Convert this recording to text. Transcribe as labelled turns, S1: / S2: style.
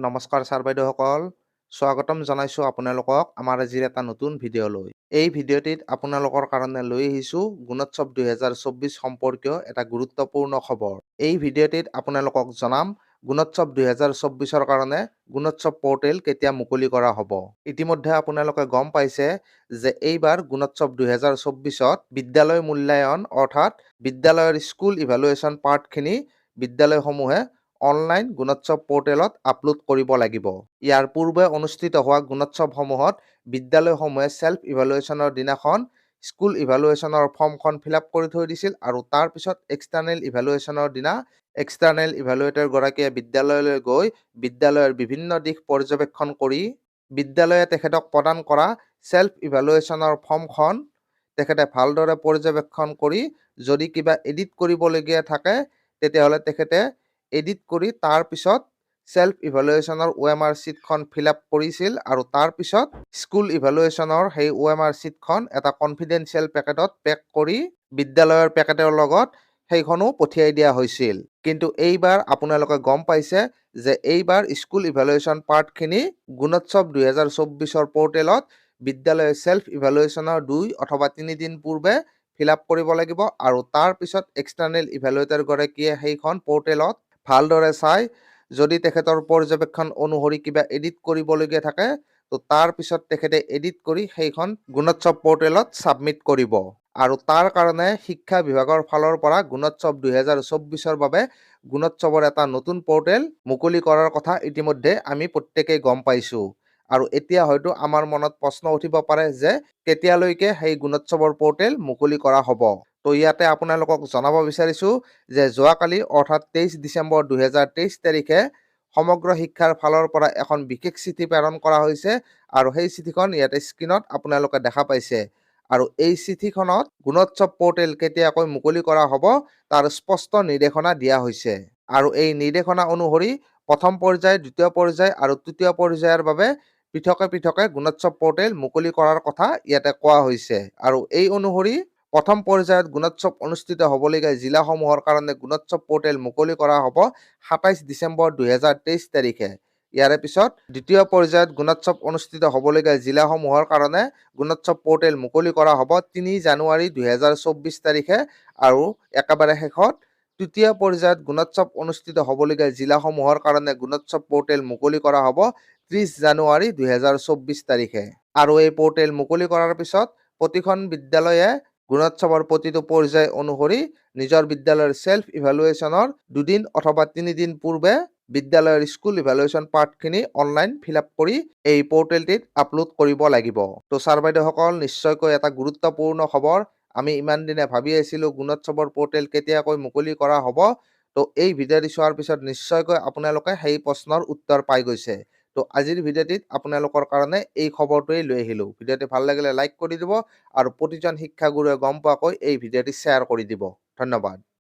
S1: নমস্কাৰ ছাৰ বাইদেউসকল, স্বাগতম জনাইছোঁ আপোনালোকক আমাৰ আজিৰ এটা নতুন ভিডিঅ'লৈ। এই ভিডিঅ'টিত আপোনালোকৰ কাৰণে লৈ আহিছোঁ গুণোৎসৱ 2024 সম্পৰ্কীয় এটা গুৰুত্বপূৰ্ণ খবৰ। এই ভিডিঅ'টিত আপোনালোকক জনাম গুণোৎসৱ 2024ৰ কাৰণে গুণোৎসৱ পৰ্টেল কেতিয়া মুকলি কৰা হ'ব। ইতিমধ্যে আপোনালোকে গম পাইছে যে এইবাৰ গুণোৎসৱ 2024ত বিদ্যালয় মূল্যায়ন অৰ্থাৎ বিদ্যালয়ৰ স্কুল ইভালুৱেশ্যন পাৰ্টখিনি বিদ্যালয়সমূহে অনলাইন গুণোৎসৱ পৰ্টেলত আপলোড কৰিব লাগিব। ইয়াৰ পূৰ্বে অনুষ্ঠিত হোৱা গুণোৎসৱসমূহত বিদ্যালয়সমূহে ছেল্ফ ইভালুৱেশ্যনৰ দিনাখন স্কুল ইভালুৱেশ্যনৰ ফৰ্মখন ফিল-আপ কৰি থৈ দিছিল আৰু তাৰ পিছত এক্সটাৰ্নেল ইভালুৱেশ্যনৰ দিনা এক্সটাৰ্নেল ইভালুৱেটৰগৰাকীয়ে বিদ্যালয়লৈ গৈ বিদ্যালয়ৰ বিভিন্ন দিশ পৰ্যবেক্ষণ কৰি বিদ্যালয়ে তেখেতক প্ৰদান কৰা ছেল্ফ ইভালুৱেশ্যনৰ ফৰ্মখন তেখেতে ভালদৰে পৰ্যবেক্ষণ কৰি যদি কিবা এডিট কৰিবলগীয়া থাকে তেতিয়াহ'লে তেখেতে এডিট কৰি তাৰ পিছত ছেল্ফ ইভালুৱেশ্যনৰ OMR শ্বীটখন ফিল-আপ কৰিছিল আৰু তাৰ পিছত স্কুল ইভালুৱেশ্যনৰ সেই OMR শ্বীটখন এটা কনফিডেন্সিয়েল পেকেটত পেক কৰি বিদ্যালয়ৰ পেকেটৰ লগত সেইখনো পঠিয়াই দিয়া হৈছিল। কিন্তু এইবাৰ আপোনালোকে গম পাইছে যে এইবাৰ স্কুল ইভালুৱেশ্যন পাৰ্টখিনি গুণোৎসৱ 2024ৰ পৰ্টেলত বিদ্যালয়ে ছেল্ফ ইভালুৱেশ্যনৰ 2 অথবা 3 দিন পূৰ্বে ফিল-আপ কৰিব লাগিব আৰু তাৰ পিছত এক্সটাৰ্নেল ইভালুৱেটৰগৰাকীয়ে সেইখন পৰ্টেলত ভালদৰে চাই যদি তেখেতৰ পৰ্যবেক্ষণ অনুসৰি কিবা এডিট কৰিবলগীয়া থাকে তো তাৰ পিছত তেখেতে এডিট কৰি সেইখন গুণোৎসৱ পৰ্টেলত ছাবমিট কৰিব আৰু তাৰ কাৰণে শিক্ষা বিভাগৰ ফালৰ পৰা গুণোৎসৱ 2024ৰ বাবে গুণোৎসৱৰ এটা নতুন পৰ্টেল মুকলি কৰাৰ কথা ইতিমধ্যে আমি প্ৰত্যেকেই গম পাইছোঁ আৰু এতিয়া হয়তো আমাৰ মনত প্ৰশ্ন উঠিব পাৰে যে কেতিয়ালৈকে সেই গুণোৎসৱৰ পৰ্টেল মুকলি কৰা হ'ব। তো ইয়াতে আপোনালোকক জনাব বিচাৰিছোঁ যে যোৱাকালি অৰ্থাৎ 23 ডিচেম্বৰ 2023 তাৰিখে সমগ্ৰ শিক্ষাৰ ফালৰ পৰা এখন বিশেষ চিঠি প্ৰেৰণ কৰা হৈছে আৰু সেই চিঠিখন ইয়াতে স্ক্ৰীনত আপোনালোকে দেখা পাইছে আৰু এই চিঠিখনত গুণোৎসৱ পৰ্টেল কেতিয়াকৈ মুকলি কৰা হ'ব তাৰ স্পষ্ট নিৰ্দেশনা দিয়া হৈছে আৰু এই নিৰ্দেশনা অনুসৰি প্ৰথম পৰ্যায়, দ্বিতীয় পৰ্যায় আৰু তৃতীয় পৰ্যায়ৰ বাবে পৃথকে পৃথকে গুণোৎসৱ পৰ্টেল মুকলি কৰাৰ কথা ইয়াতে কোৱা হৈছে আৰু এই অনুসৰি প্ৰথম পৰ্যায়ত গুণোৎসৱ অনুষ্ঠিত হ'বলগীয়া জিলাসমূহৰ কাৰণে গুণোৎসৱ পৰ্টেল মুকলি কৰা হ'ব 27 ডিচেম্বৰ 2023 তাৰিখে। ইয়াৰে পিছত দ্বিতীয় পৰ্যায়ত গুণোৎসৱ অনুষ্ঠিত হ'বলগীয়া জিলাসমূহৰ কাৰণে গুণোৎসৱ পৰ্টেল মুকলি কৰা হ'ব 3 জানুৱাৰী 2024 তাৰিখে আৰু একেবাৰে শেষত তৃতীয় পৰ্যায়ত গুণোৎসৱ অনুষ্ঠিত হ'বলগীয়া জিলাসমূহৰ কাৰণে গুণোৎসৱ পৰ্টেল মুকলি কৰা হ'ব 30 জানুৱাৰী 2024 তাৰিখে আৰু এই পৰ্টেল মুকলি কৰাৰ পিছত প্ৰতিখন বিদ্যালয়ে গুণোৎসৱৰ প্ৰতিটো পৰ্যায় অনুসৰি নিজৰ বিদ্যালয়ৰ ছেল্ফ ইভালুৱেশ্যনৰ 2 দিন অথবা 3 দিন পূৰ্বে বিদ্যালয়ৰ স্কুল ইভালুৱেশ্যন পাৰ্টখিনি অনলাইন ফিল-আপ কৰি এই পৰ্টেলটিত আপলোড কৰিব লাগিব। তো ছাৰ বাইদেউসকল নিশ্চয়কৈ এটা গুৰুত্বপূৰ্ণ খবৰ। আমি ইমান দিনে ভাবি আছিলোঁ গুণোৎসৱৰ পৰ্টেল কেতিয়াকৈ মুকলি কৰা হ'ব। তো এই ভিডিঅ'টি চোৱাৰ পিছত নিশ্চয়কৈ আপোনালোকে সেই প্ৰশ্নৰ উত্তৰ পাই গৈছে। তো আজিৰ ভিডিঅ'টিত আপোনালোকৰ কাৰণে এই খবৰটোৱেই লৈ আহিলোঁ। ভিডিঅ'টি ভাল লাগিলে লাইক কৰি দিব আৰু প্ৰতিজন শিক্ষাগুৰুৱে গম পোৱাকৈ এই ভিডিঅ'টি শ্বেয়াৰ কৰি দিব। ধন্যবাদ।